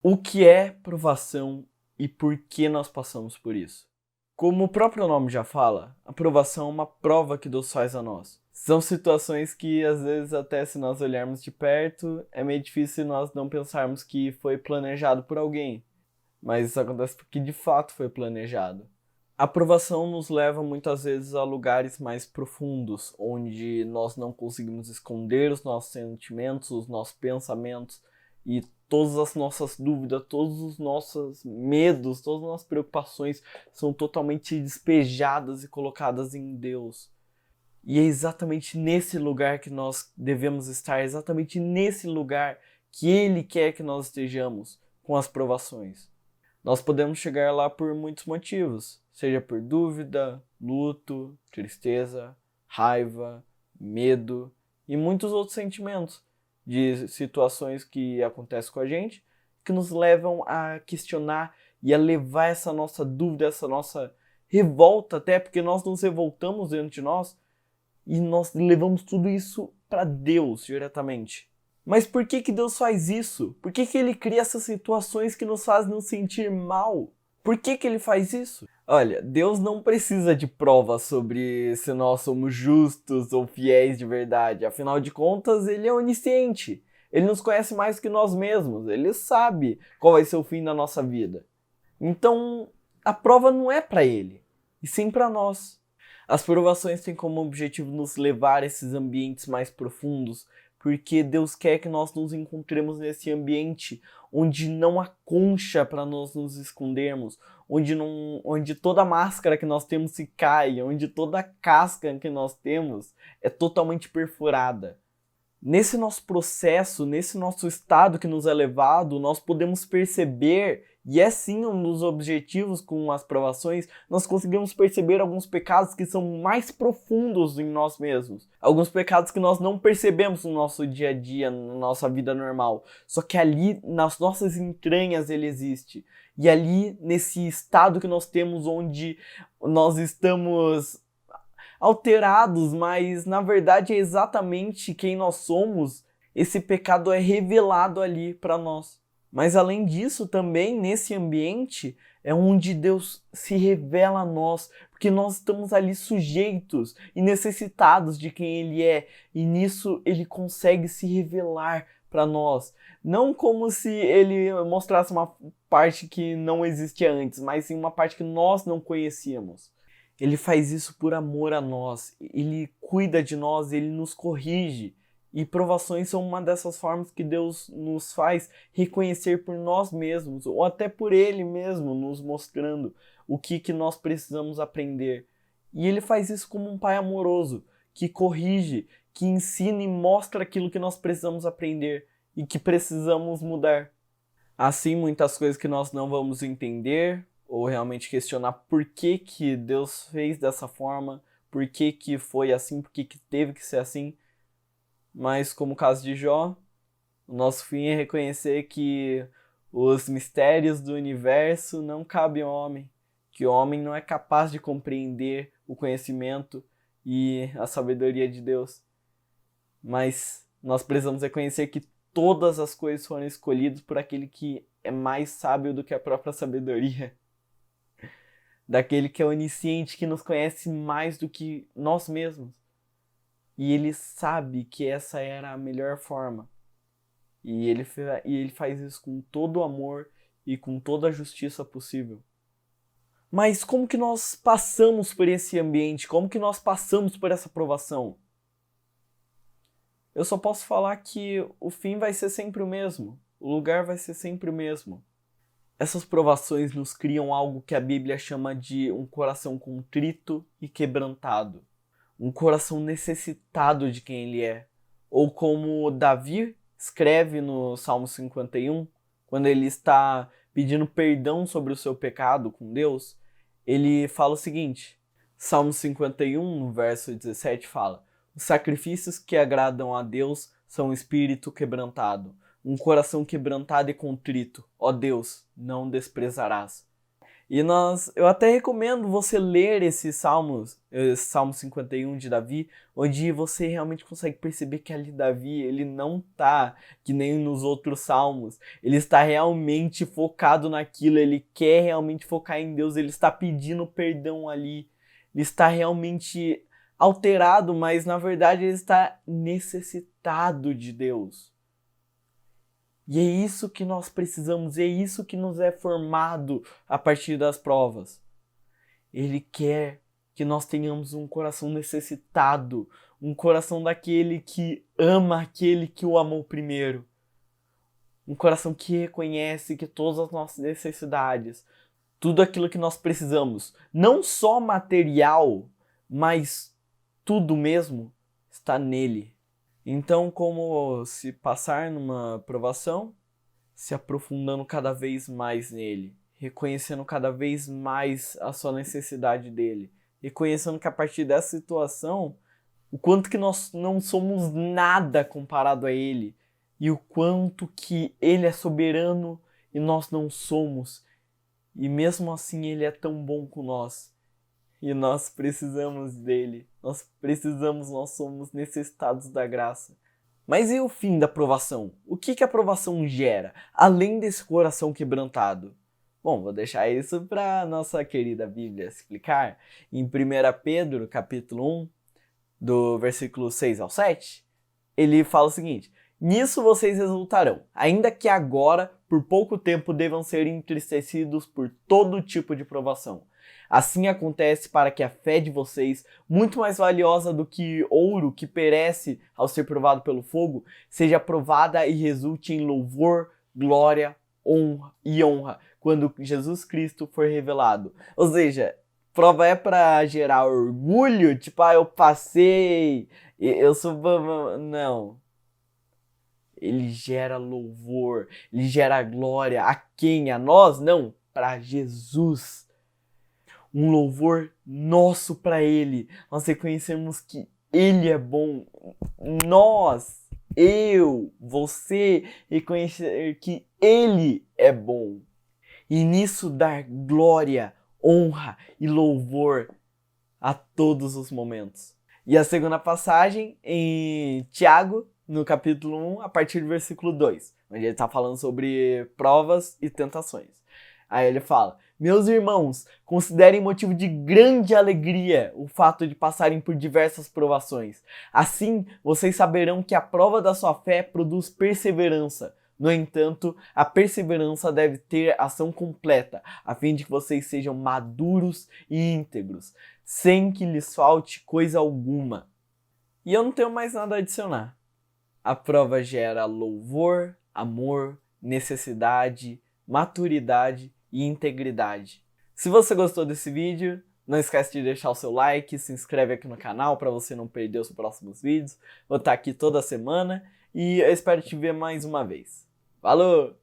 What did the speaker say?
O que é provação e por que nós passamos por isso? Como o próprio nome já fala, a provação é uma prova que Deus faz a nós. São situações que, às vezes, até se nós olharmos de perto, é meio difícil nós não pensarmos que foi planejado por alguém. Mas isso acontece porque, de fato, foi planejado. A provação nos leva, muitas vezes, a lugares mais profundos, onde nós não conseguimos esconder os nossos sentimentos, os nossos pensamentos e todas as nossas dúvidas, todos os nossos medos, todas as nossas preocupações são totalmente despejadas e colocadas em Deus. E é exatamente nesse lugar que nós devemos estar, é exatamente nesse lugar que Ele quer que nós estejamos com as provações. Nós podemos chegar lá por muitos motivos, seja por dúvida, luto, tristeza, raiva, medo e muitos outros sentimentos de situações que acontecem com a gente, que nos levam a questionar e a levar essa nossa dúvida, essa nossa revolta até, porque nós nos revoltamos dentro de nós e nós levamos tudo isso para Deus diretamente. Mas por que Deus faz isso? Por que Ele cria essas situações que nos fazem nos sentir mal? Por que Ele faz isso? Olha, Deus não precisa de provas sobre se nós somos justos ou fiéis de verdade. Afinal de contas, Ele é onisciente. Ele nos conhece mais que nós mesmos. Ele sabe qual vai ser o fim da nossa vida. Então, a prova não é para Ele, e sim para nós. As provações têm como objetivo nos levar a esses ambientes mais profundos, porque Deus quer que nós nos encontremos nesse ambiente onde não há concha para nós nos escondermos, onde toda máscara que nós temos se cai, onde toda casca que nós temos é totalmente perfurada. Nesse nosso processo, nesse nosso estado que nos é levado, nós podemos perceber, e é sim um dos objetivos com as provações, nós conseguimos perceber alguns pecados que são mais profundos em nós mesmos. Alguns pecados que nós não percebemos no nosso dia a dia, na nossa vida normal. Só que ali, nas nossas entranhas, ele existe. E ali, nesse estado que nós temos, onde nós estamos alterados, mas na verdade é exatamente quem nós somos, esse pecado é revelado ali para nós. Mas além disso, também nesse ambiente é onde Deus se revela a nós, porque nós estamos ali sujeitos e necessitados de quem Ele é, e nisso Ele consegue se revelar para nós. Não como se Ele mostrasse uma parte que não existia antes, mas sim uma parte que nós não conhecíamos. Ele faz isso por amor a nós, ele cuida de nós, ele nos corrige. E provações são uma dessas formas que Deus nos faz reconhecer por nós mesmos, ou até por Ele mesmo, nos mostrando o que nós precisamos aprender. E Ele faz isso como um pai amoroso, que corrige, que ensina e mostra aquilo que nós precisamos aprender e que precisamos mudar. Assim, muitas coisas que nós não vamos entender, ou realmente questionar por que Deus fez dessa forma, por que foi assim, por que teve que ser assim. Mas como o caso de Jó, o nosso fim é reconhecer que os mistérios do universo não cabem ao homem, que o homem não é capaz de compreender o conhecimento e a sabedoria de Deus. Mas nós precisamos reconhecer que todas as coisas foram escolhidas por aquele que é mais sábio do que a própria sabedoria. Daquele que é onisciente, que nos conhece mais do que nós mesmos. E ele sabe que essa era a melhor forma. E ele faz isso com todo o amor e com toda a justiça possível. Mas como que nós passamos por esse ambiente? Como que nós passamos por essa provação? Eu só posso falar que o fim vai ser sempre o mesmo. O lugar vai ser sempre o mesmo. Essas provações nos criam algo que a Bíblia chama de um coração contrito e quebrantado. Um coração necessitado de quem ele é. Ou como Davi escreve no Salmo 51, quando ele está pedindo perdão sobre o seu pecado com Deus, ele fala o seguinte, Salmo 51, no verso 17, fala: os sacrifícios que agradam a Deus são um espírito quebrantado, um coração quebrantado e contrito. Ó Deus, não desprezarás. Eu até recomendo você ler esses salmos, esse Salmo 51 de Davi, onde você realmente consegue perceber que ali Davi, ele não tá que nem nos outros salmos. Ele está realmente focado naquilo, ele quer realmente focar em Deus, ele está pedindo perdão ali. Ele está realmente alterado, mas na verdade ele está necessitado de Deus. E é isso que nós precisamos, é isso que nos é formado a partir das provas. Ele quer que nós tenhamos um coração necessitado, um coração daquele que ama aquele que o amou primeiro. Um coração que reconhece que todas as nossas necessidades, tudo aquilo que nós precisamos, não só material, mas tudo mesmo, está nele. Então, como se passar numa provação, se aprofundando cada vez mais nele, reconhecendo cada vez mais a sua necessidade dele, reconhecendo que a partir dessa situação, o quanto que nós não somos nada comparado a ele, e o quanto que ele é soberano e nós não somos, e mesmo assim ele é tão bom com nós. E nós precisamos dele, nós somos necessitados da graça. Mas e o fim da provação? O que a provação gera, além desse coração quebrantado? Bom, vou deixar isso para nossa querida Bíblia explicar. Em 1 Pedro, capítulo 1, do versículo 6 ao 7, ele fala o seguinte: nisso vocês exultarão, ainda que agora, por pouco tempo, devam ser entristecidos por todo tipo de provação. Assim acontece para que a fé de vocês, muito mais valiosa do que ouro que perece ao ser provado pelo fogo, seja provada e resulte em louvor, glória, honra, quando Jesus Cristo for revelado. Ou seja, prova é para gerar orgulho, tipo, eu passei, eu sou... Não. Ele gera louvor, ele gera glória. A quem? A nós? Não, para Jesus. Um louvor nosso para ele. Nós reconhecemos que ele é bom. Nós, eu, você, reconhecer que ele é bom. E nisso dar glória, honra e louvor a todos os momentos. E a segunda passagem em Tiago, no capítulo 1, a partir do versículo 2, onde ele está falando sobre provas e tentações. Aí ele fala: meus irmãos, considerem motivo de grande alegria o fato de passarem por diversas provações. Assim, vocês saberão que a prova da sua fé produz perseverança. No entanto, a perseverança deve ter ação completa, a fim de que vocês sejam maduros e íntegros, sem que lhes falte coisa alguma. E eu não tenho mais nada a adicionar. A prova gera louvor, amor, necessidade, maturidade e integridade. Se você gostou desse vídeo, não esquece de deixar o seu like, se inscreve aqui no canal para você não perder os próximos vídeos. Vou estar aqui toda semana e eu espero te ver mais uma vez. Falou!